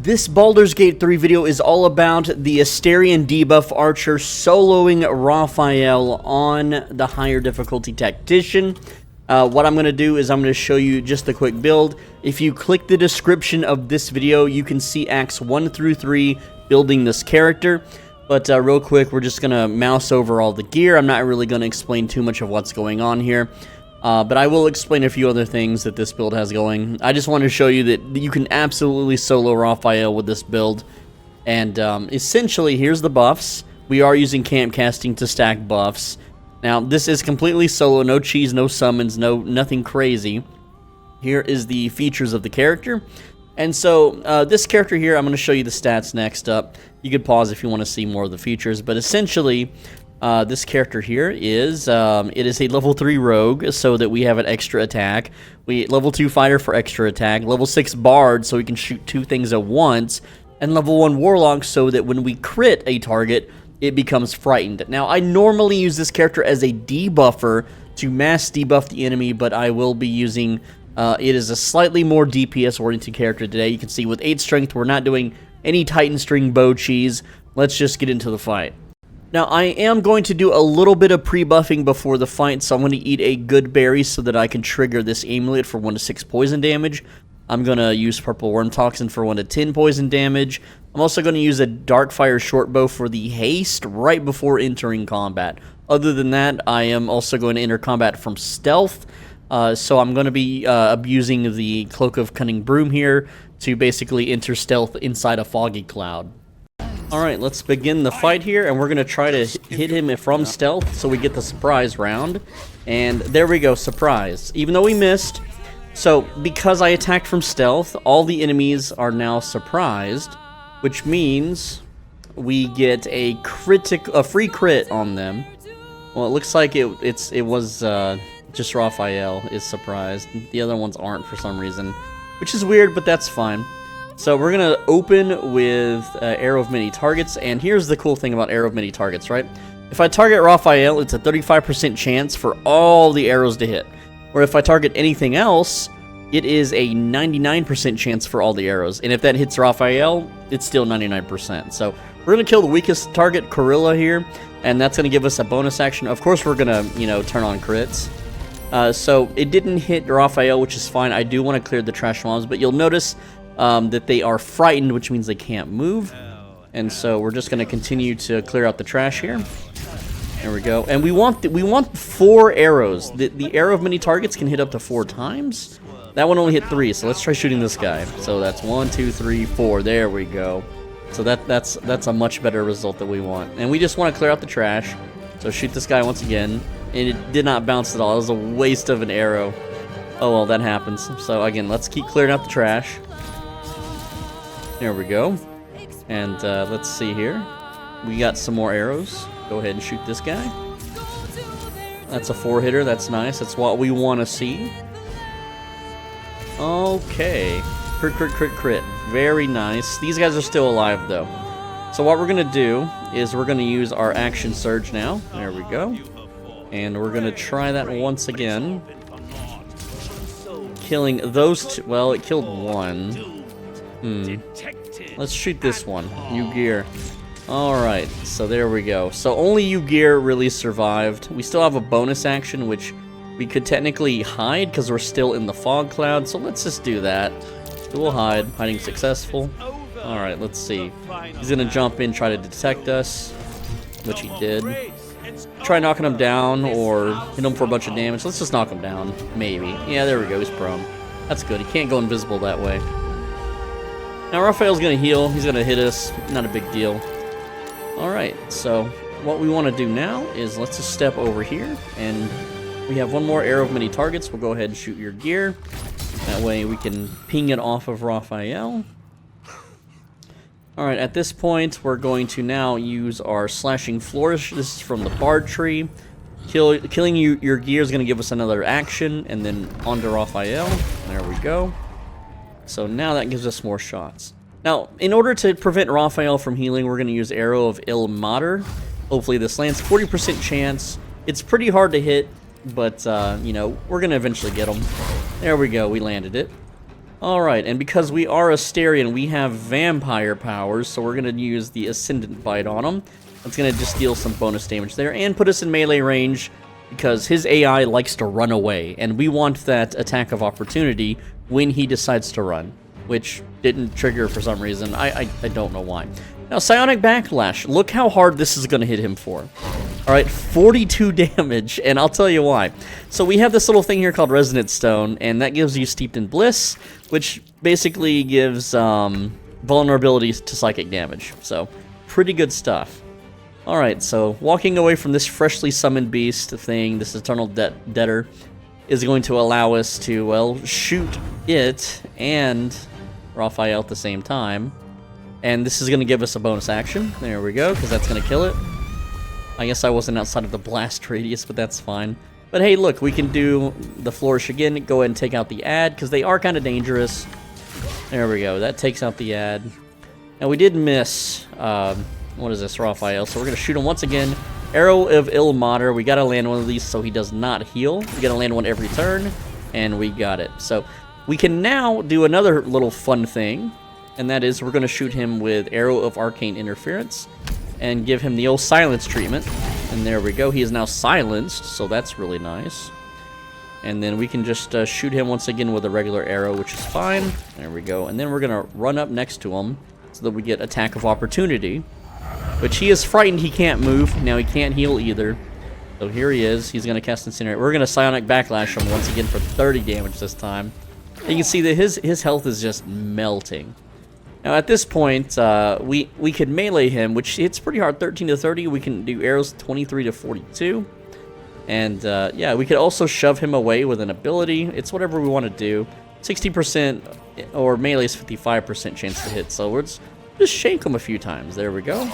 This Baldur's Gate 3 video is all about the Astarion debuff archer soloing Raphael on the higher difficulty Tactician. What I'm going to do is I'm going to show you just a quick build. If you click the description of this video, you can see acts 1 through 3 building this character. But real quick, we're just going to mouse over all the gear. I'm not really going to explain too much of what's going on here. But I will explain a few other things that this build has going. I just want to show you that you can absolutely solo Raphael with this build. And essentially, here's the buffs. We are using camp casting to stack buffs. Now, this is completely solo, no cheese, no summons, nothing crazy. Here is the features of the character. And so, this character here, I'm going to show you the stats next up. You could pause if you want to see more of the features, but essentially, this character here is, it is a level 3 rogue, so that we have an extra attack. Level 2 fighter for extra attack, level 6 bard, so we can shoot 2 things at once, and level 1 warlock, so that when we crit a target, it becomes frightened. Now, I normally use this character as a debuffer to mass debuff the enemy, but I will be using, it is a slightly more DPS-oriented character today. You can see with 8 strength, we're not doing any Titan string bow cheese. Let's just get into the fight. Now, I am going to do a little bit of pre-buffing before the fight, so I'm going to eat a good berry so that I can trigger this amulet for 1 to 6 poison damage. I'm going to use Purple Worm Toxin for 1 to 10 poison damage. I'm also going to use a Darkfire Shortbow for the haste right before entering combat. Other than that, I am also going to enter combat from stealth, so I'm going to be abusing the Cloak of Cunning Broom here to basically enter stealth inside a foggy cloud. Alright, let's begin the fight here, and we're going to try to hit him from stealth so we get the surprise round. And there we go, surprise. Even though we missed, so because I attacked from stealth, all the enemies are now surprised, which means we get a free crit on them. Well, it looks like it was just Raphael is surprised. The other ones aren't for some reason, which is weird, but that's fine. So we're going to open with Arrow of Many Targets, and here's the cool thing about Arrow of Many Targets, right? If I target Raphael, it's a 35% chance for all the arrows to hit. Or if I target anything else, it is a 99% chance for all the arrows. And if that hits Raphael, it's still 99%. So we're going to kill the weakest target, Corilla, here, and that's going to give us a bonus action. Of course, we're going to, turn on crits. So it didn't hit Raphael, which is fine. I do want to clear the trash mobs, but you'll notice that they are frightened, which means they can't move. And so we're just going to continue to clear out the trash here. There we go. And we want 4 arrows. The Arrow of Many Targets can hit up to 4 times. That one only hit 3, so let's try shooting this guy. So that's 1, 2, 3, 4. There we go. So that's a much better result that we want. And we just want to clear out the trash. So shoot this guy once again. And it did not bounce at all. It was a waste of an arrow. Oh well, that happens. So again, let's keep clearing out the trash. There we go. And let's see here. We got some more arrows. Go ahead and shoot this guy. That's a 4-hitter. That's nice. That's what we want to see. Okay. Crit, crit, crit, crit. Very nice. These guys are still alive, though. So what we're going to do is we're going to use our Action Surge now. There we go. And we're going to try that once again. Killing those 2. Well, it killed 1. Let's shoot this one. Ygir. Alright, so there we go. So only Ygir really survived. We still have a bonus action, which we could technically hide because we're still in the fog cloud. So let's just do that. We'll hide. Hiding successful. Alright, let's see. He's going to jump in, try to detect us, which he did. Try knocking him down or hit him for a bunch of damage. Let's just knock him down. Maybe. Yeah, there we go. He's prone. That's good. He can't go invisible that way. Now Raphael's going to heal. He's going to hit us. Not a big deal. Alright, so what we want to do now is let's just step over here. And we have one more Arrow of Many Targets. We'll go ahead and shoot your gear. That way we can ping it off of Raphael. Alright, at this point we're going to now use our Slashing Flourish. This is from the Bard tree. Killing your gear is going to give us another action. And then onto Raphael. There we go. So now that gives us more shots. Now, in order to prevent Raphael from healing, we're going to use Arrow of Ilmater. Hopefully this lands. 40% chance. It's pretty hard to hit, but, we're going to eventually get him. There we go. We landed it. Alright, and because we are Astarion, we have vampire powers, so we're going to use the Ascendant Bite on him. That's going to just deal some bonus damage there, and put us in melee range, because his AI likes to run away, and we want that attack of opportunity when he decides to run, which didn't trigger for some reason. I don't know why. Now, Psionic Backlash, look how hard this is going to hit him for. Alright, 42 damage, and I'll tell you why. So we have this little thing here called Resonant Stone, and that gives you Steeped in Bliss, which basically gives vulnerability to psychic damage. So, pretty good stuff. Alright, so walking away from this freshly summoned beast thing, this Eternal Debtor, is going to allow us to, well, shoot it and Raphael at the same time. And this is going to give us a bonus action. There we go, because that's going to kill it. I guess I wasn't outside of the blast radius, but that's fine. But hey, look, we can do the Flourish again. Go ahead and take out the ad, because they are kind of dangerous. There we go. That takes out the ad. Now, we did miss, what is this, Raphael? So we're going to shoot him once again. Arrow of Ilmater. We got to land one of these so he does not heal. We got to land one every turn, and we got it. So we can now do another little fun thing, and that is we're going to shoot him with Arrow of Arcane Interference and give him the old silence treatment. And there we go. He is now silenced, so that's really nice. And then we can just shoot him once again with a regular arrow, which is fine. There we go. And then we're going to run up next to him so that we get Attack of Opportunity. Which he is frightened he can't move. Now he can't heal either. So here he is. He's going to cast Incinerate. We're going to Psionic Backlash him once again for 30 damage this time. You can see that his health is just melting. Now at this point, we could melee him, which hits pretty hard, 13 to 30. We can do arrows 23 to 42. And yeah, we could also shove him away with an ability. It's whatever we want to do. 60% or melee is 55% chance to hit. So we're just shake him a few times. There we go.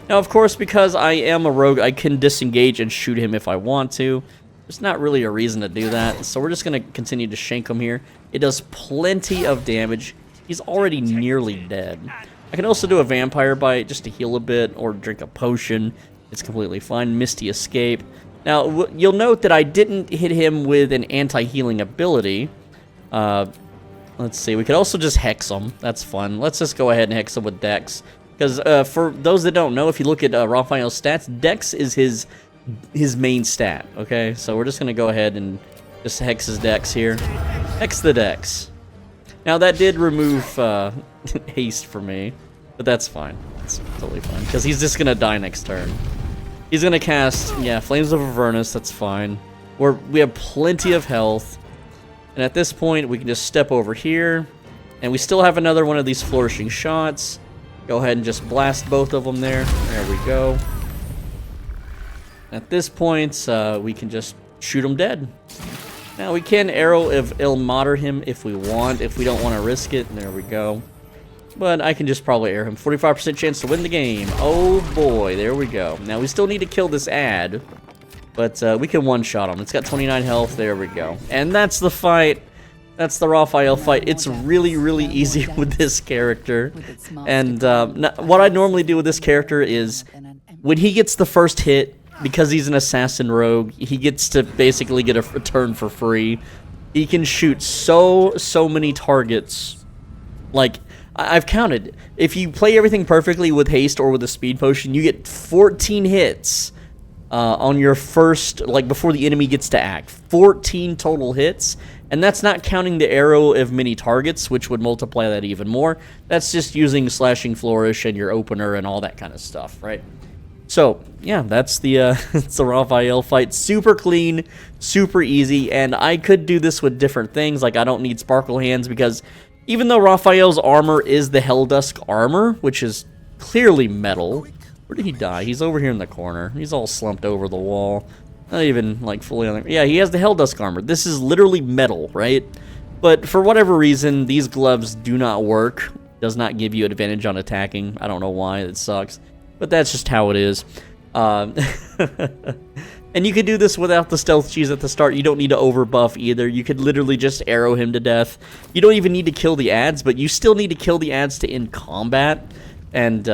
Now, of course, because I am a rogue, I can disengage and shoot him if I want to. There's not really a reason to do that. So we're just going to continue to shank him here. It does plenty of damage. He's already nearly dead. I can also do a Vampire Bite just to heal a bit or drink a potion. It's completely fine. Misty Escape. Now, you'll note that I didn't hit him with an anti-healing ability. Let's see. We could also just Hex him. That's fun. Let's just go ahead and Hex him with Dex. Because for those that don't know, if you look at Raphael's stats, Dex is his main stat. Okay? So we're just going to go ahead and just Hex his Dex here. Hex the Dex. Now, that did remove haste for me. But that's fine. That's totally fine. Because he's just going to die next turn. He's going to cast, yeah, Flames of Avernus. That's fine. We have plenty of health. And at this point, we can just step over here. And we still have another one of these Flourishing Shots. Go ahead and just blast both of them there. There we go. At this point, we can just shoot him dead. Now, we can Arrow of Ilmater him if we want, if we don't want to risk it. There we go. But I can just probably air him. 45% chance to win the game. Oh boy, there we go. Now, we still need to kill this ad. But we can one-shot him. It's got 29 health. There we go. And that's the fight. That's the Raphael fight. It's really, really easy with this character. And what I normally do with this character is when he gets the first hit, because he's an assassin rogue, he gets to basically get a return for free. He can shoot so many targets. Like, I've counted. If you play everything perfectly with haste or with a speed potion, you get 14 hits. On your first, like before the enemy gets to act. 14 total hits, and that's not counting the Arrow of Many Targets, which would multiply that even more. That's just using Slashing Flourish and your opener and all that kind of stuff, right? So, yeah, that's the it's the Raphael fight. Super clean, super easy, and I could do this with different things. Like, I don't need Sparkle Hands, because even though Raphael's armor is the Helldusk armor, which is clearly metal... Where did he die? He's over here in the corner. He's all slumped over the wall. Not even, like, fully on the... Yeah, he has the Helldusk armor. This is literally metal, right? But for whatever reason, these gloves do not work. Does not give you advantage on attacking. I don't know why. It sucks. But that's just how it is. And you could do this without the stealth cheese at the start. You don't need to overbuff either. You could literally just arrow him to death. You don't even need to kill the ads, but you still need to kill the ads to end combat. And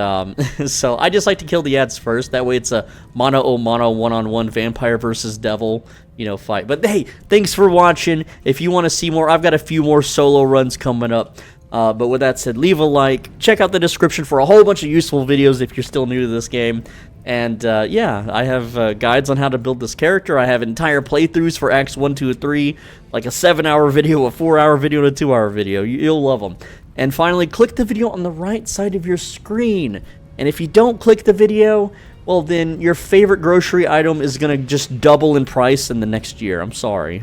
so I just like to kill the ads first. That way it's a mono one-on-one vampire versus devil, you know, fight. But hey, thanks for watching. If you want to see more, I've got a few more solo runs coming up. But with that said, leave a like. Check out the description for a whole bunch of useful videos if you're still new to this game. And yeah, I have guides on how to build this character. I have entire playthroughs for Acts 1, 2, and 3, like a 7-hour video, a 4-hour video, and a 2-hour video. You'll love them. And finally, click the video on the right side of your screen. And if you don't click the video, well then your favorite grocery item is going to just double in price in the next year. I'm sorry.